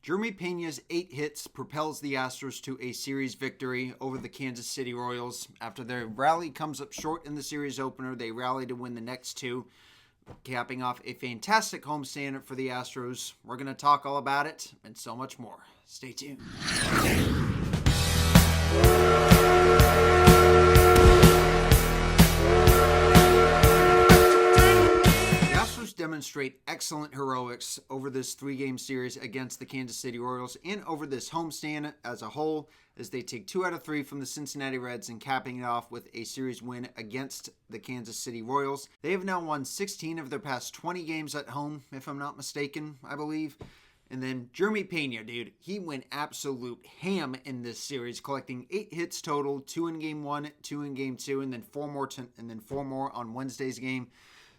Jeremy Pena's 8 hits propels the Astros to a series victory over the Kansas City Royals. After their rally comes up short in the series opener, they rally to win the next two, capping off a fantastic homestand for the Astros. We're going to talk all about it and so much more. Stay tuned. Demonstrate excellent heroics over this 3-game series against the Kansas City Royals and over this homestand as a whole, as they take 2 out of 3 from the Cincinnati Reds and capping it off with a series win against the Kansas City Royals. They have now won 16 of their past 20 games at home, if I'm not mistaken, I believe. And then Jeremy Pena, dude, he went absolute ham in this series, collecting 8 hits total, 2 in Game 1, 2 in Game 2, and then 4 more on Wednesday's game.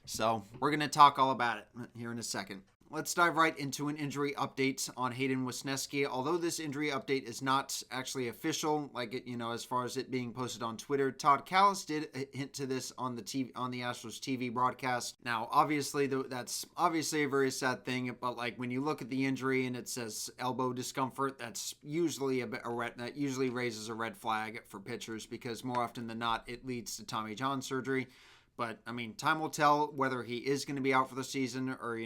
So we're going to talk all about it here in a second. Let's dive right into an injury update on Hayden Wesneski. Although this injury update is not actually official, as far as it being posted on Twitter, Todd Callis did hint to this on the Astros TV broadcast. Now, obviously, that's obviously a very sad thing, but when you look at the injury and it says elbow discomfort, that's usually that usually raises a red flag for pitchers because more often than not, it leads to Tommy John surgery. But, time will tell whether he is going to be out for the season or,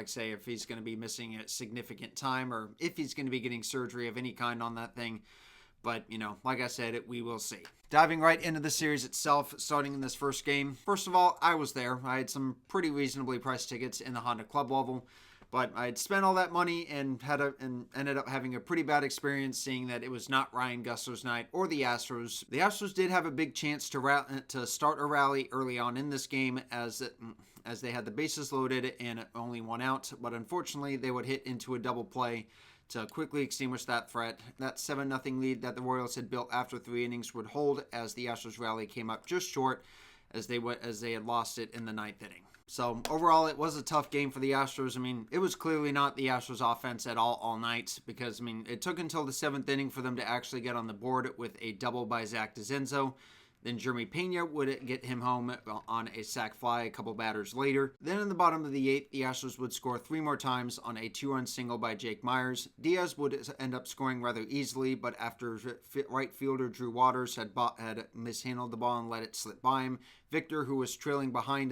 say if he's going to be missing a significant time or if he's going to be getting surgery of any kind on that thing. But, like I said, we will see. Diving right into the series itself, starting in this first game. First of all, I was there. I had some pretty reasonably priced tickets in the Honda Club level. But I had spent all that money and ended up having a pretty bad experience seeing that it was not Ryan Gusler's night or the Astros. The Astros did have a big chance to start a rally early on in this game as they had the bases loaded and only 1 out. But unfortunately, they would hit into a double play to quickly extinguish that threat. That 7-0 lead that the Royals had built after 3 innings would hold as the Astros rally came up just short as they had lost it in the 9th inning. So, overall, it was a tough game for the Astros. It was clearly not the Astros offense at all night because, it took until the 7th inning for them to actually get on the board with a double by Zach DeZenzo. Then Jeremy Pena would get him home on a sac fly a couple batters later. Then in the bottom of the 8th, the Astros would score 3 more times on a 2-run single by Jake Myers. Diaz would end up scoring rather easily, but after right fielder Drew Waters had mishandled the ball and let it slip by him, Victor, who was trailing behind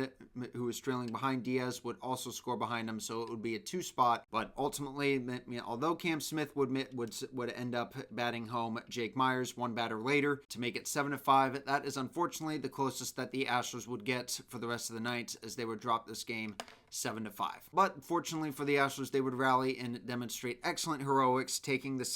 Diaz, would also score behind him, so it would be a 2-spot. But ultimately, although Cam Smith would end up batting home Jake Myers 1 batter later to make it 7-5, that is unfortunately the closest that the Astros would get for the rest of the night, as they would drop this game 7-5. But fortunately for the Astros, they would rally and demonstrate excellent heroics, taking the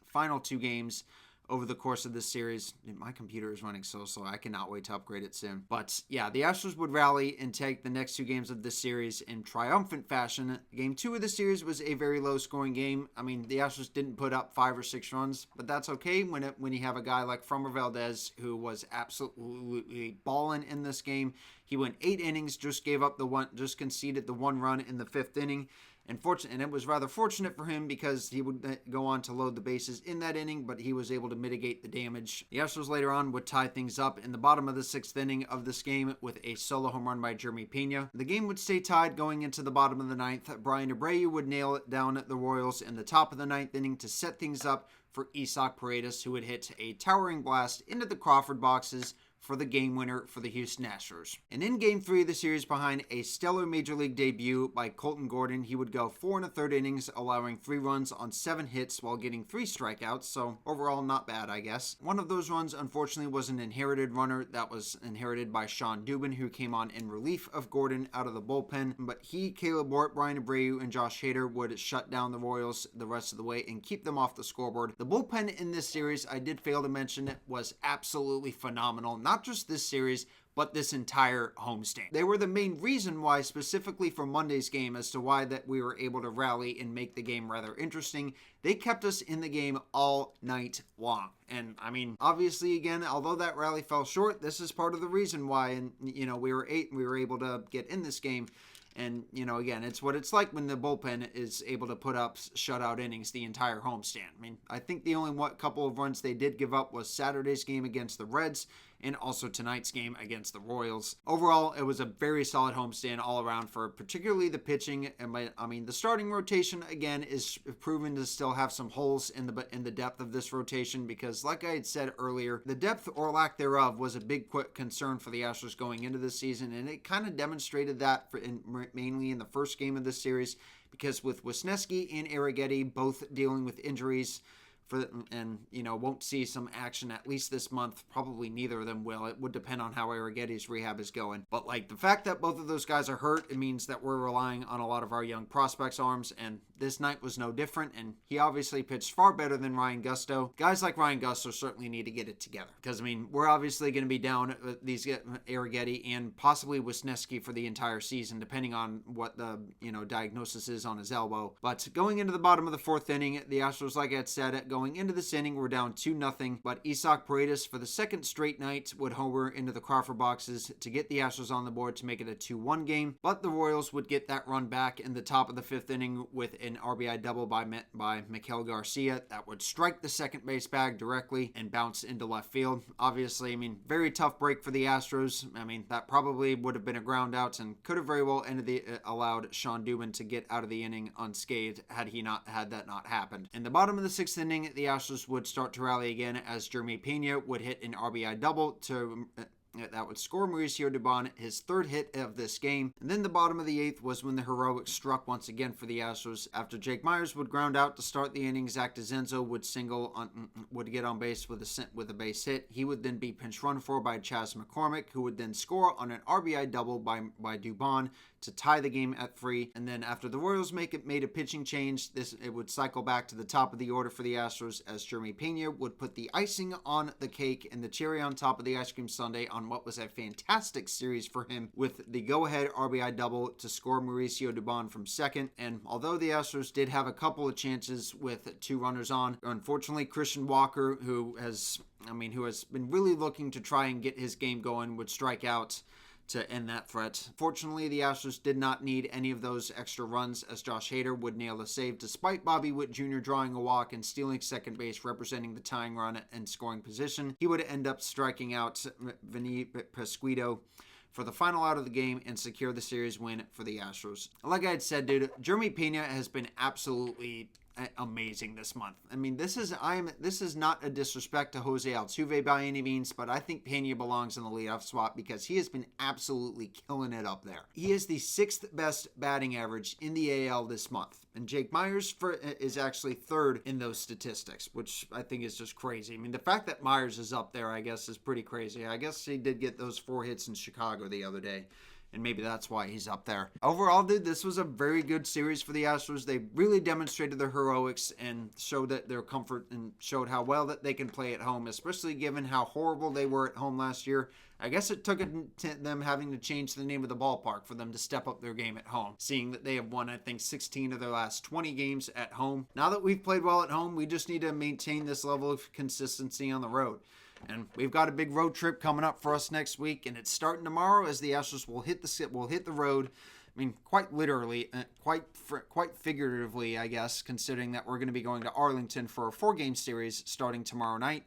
final 2 games over the course of this series. My computer is running so slow. I cannot wait to upgrade it soon. But yeah, the Astros would rally and take the next 2 games of this series in triumphant fashion. Game 2 of the series was a very low scoring game. The Astros didn't put up 5 or 6 runs, but that's okay when you have a guy like Framber Valdez who was absolutely balling in this game. He went 8 innings, just conceded the 1 run in the 5th inning. And it was rather fortunate for him because he would go on to load the bases in that inning, but he was able to mitigate the damage. The Astros later on would tie things up in the bottom of the 6th inning of this game with a solo home run by Jeremy Pena. The game would stay tied going into the bottom of the 9th. Brian Abreu would nail it down at the Royals in the top of the 9th inning to set things up for Isaac Paredes, who would hit a towering blast into the Crawford boxes for the game winner for the Houston Astros. And in Game 3 of the series, behind a stellar Major League debut by Colton Gordon, he would go 4 1/3 innings, allowing 3 runs on 7 hits while getting 3 strikeouts, so overall not bad, I guess. One of those runs, unfortunately, was an inherited runner that was inherited by Sean Dubin, who came on in relief of Gordon out of the bullpen, but Caleb Bort, Brian Abreu, and Josh Hader would shut down the Royals the rest of the way and keep them off the scoreboard. The bullpen in this series, I did fail to mention, was absolutely phenomenal. Not just this series, but this entire homestand. They were the main reason why, specifically for Monday's game, as to why that we were able to rally and make the game rather interesting. They kept us in the game all night long. And obviously, again, although that rally fell short, this is part of the reason why, and we were able to get in this game. And, again, it's what it's like when the bullpen is able to put up shutout innings the entire homestand. I think the only couple of runs they did give up was Saturday's game against the Reds, and also tonight's game against the Royals. Overall, it was a very solid homestand all around for particularly the pitching. I mean, the starting rotation, again, is proven to still have some holes in the depth of this rotation because, like I had said earlier, the depth or lack thereof was a big concern for the Astros going into this season, and it kind of demonstrated that mainly in the first game of this series because with Wisniewski and Arrighetti both dealing with injuries, won't see some action at least this month. Probably neither of them will. It would depend on how Arrighetti's rehab is going. But like the fact that both of those guys are hurt, it means that we're relying on a lot of our young prospects' arms, and this night was no different, and he obviously pitched far better than Ryan Gusto. Guys like Ryan Gusto certainly need to get it together because, I mean, we're obviously going to be down these Arrighetti and possibly Wisniewski for the entire season, depending on what the, diagnosis is on his elbow. But going into the bottom of the fourth inning, the Astros, like I had said, going into this inning, we're down 2-0, but Isaac Paredes, for the second straight night, would homer into the Crawford boxes to get the Astros on the board to make it a 2-1 game, but the Royals would get that run back in the top of the fifth inning with an RBI double by Miguel Garcia that would strike the second base bag directly and bounce into left field. Obviously, I mean, very tough break for the Astros. I mean, that probably would have been a ground out and could have very well allowed Sean Dubin to get out of the inning unscathed had that not happened. In the bottom of the sixth inning, the Astros would start to rally again as Jeremy Pena would hit an RBI double that would score Mauricio Dubon his third hit of this game. And then the bottom of the eighth was when the heroics struck once again for the Astros. After Jake Myers would ground out to start the inning, Zach DeZenzo would get on base with a base hit. He would then be pinch run for by Chas McCormick, who would then score on an RBI double by Dubon to tie the game at 3. And then after the Royals made a pitching change, it would cycle back to the top of the order for the Astros as Jeremy Pena would put the icing on the cake and the cherry on top of the ice cream sundae on what was a fantastic series for him with the go-ahead RBI double to score Mauricio Dubon from second. And although the Astros did have a couple of chances with 2 runners on, unfortunately Christian Walker, who has been really looking to try and get his game going, would strike out to end that threat. Fortunately, the Astros did not need any of those extra runs as Josh Hader would nail the save despite Bobby Witt Jr. drawing a walk and stealing second base, representing the tying run and scoring position. He would end up striking out Vinny Pasquito for the final out of the game and secure the series win for the Astros. Like I had said, dude, Jeremy Pena has been absolutely amazing this month. I mean, this is not a disrespect to Jose Altuve by any means, but I think Pena belongs in the leadoff spot because he has been absolutely killing it up there. He is the 6th best batting average in the AL this month, and Jake Myers is actually 3rd in those statistics, which I think is just crazy. I mean, the fact that Myers is up there, I guess, is pretty crazy. I guess he did get those 4 hits in Chicago the other day, and maybe that's why he's up there. Overall, dude, this was a very good series for the Astros. They really demonstrated their heroics and showed that their comfort and showed how well that they can play at home, especially given how horrible they were at home last year. I guess it took them having to change the name of the ballpark for them to step up their game at home, seeing that they have won, I think, 16 of their last 20 games at home. Now that we've played well at home, we just need to maintain this level of consistency on the road. And we've got a big road trip coming up for us next week, and it's starting tomorrow as the Astros will hit the road. I mean, quite literally, quite figuratively, I guess, considering that we're going to be going to Arlington for a 4-game series starting tomorrow night.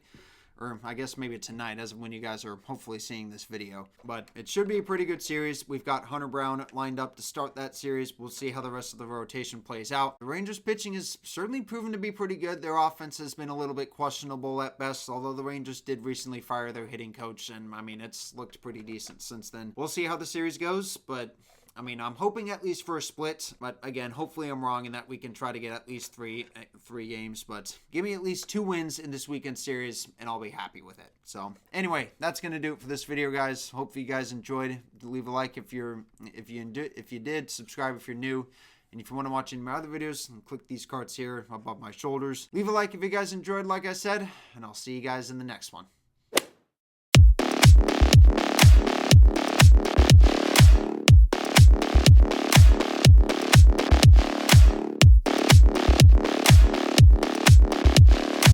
Or I guess maybe tonight, as of when you guys are hopefully seeing this video. But it should be a pretty good series. We've got Hunter Brown lined up to start that series. We'll see how the rest of the rotation plays out. The Rangers pitching has certainly proven to be pretty good. Their offense has been a little bit questionable at best, although the Rangers did recently fire their hitting coach, and I mean, it's looked pretty decent since then. We'll see how the series goes, but I mean, I'm hoping at least for a split, but again, hopefully I'm wrong in that we can try to get at least three games, but give me at least 2 wins in this weekend series, and I'll be happy with it. So anyway, that's going to do it for this video, guys. Hopefully you guys enjoyed. Leave a like if you did, subscribe if you're new. And if you want to watch any of my other videos, click these cards here above my shoulders. Leave a like if you guys enjoyed, like I said, and I'll see you guys in the next one.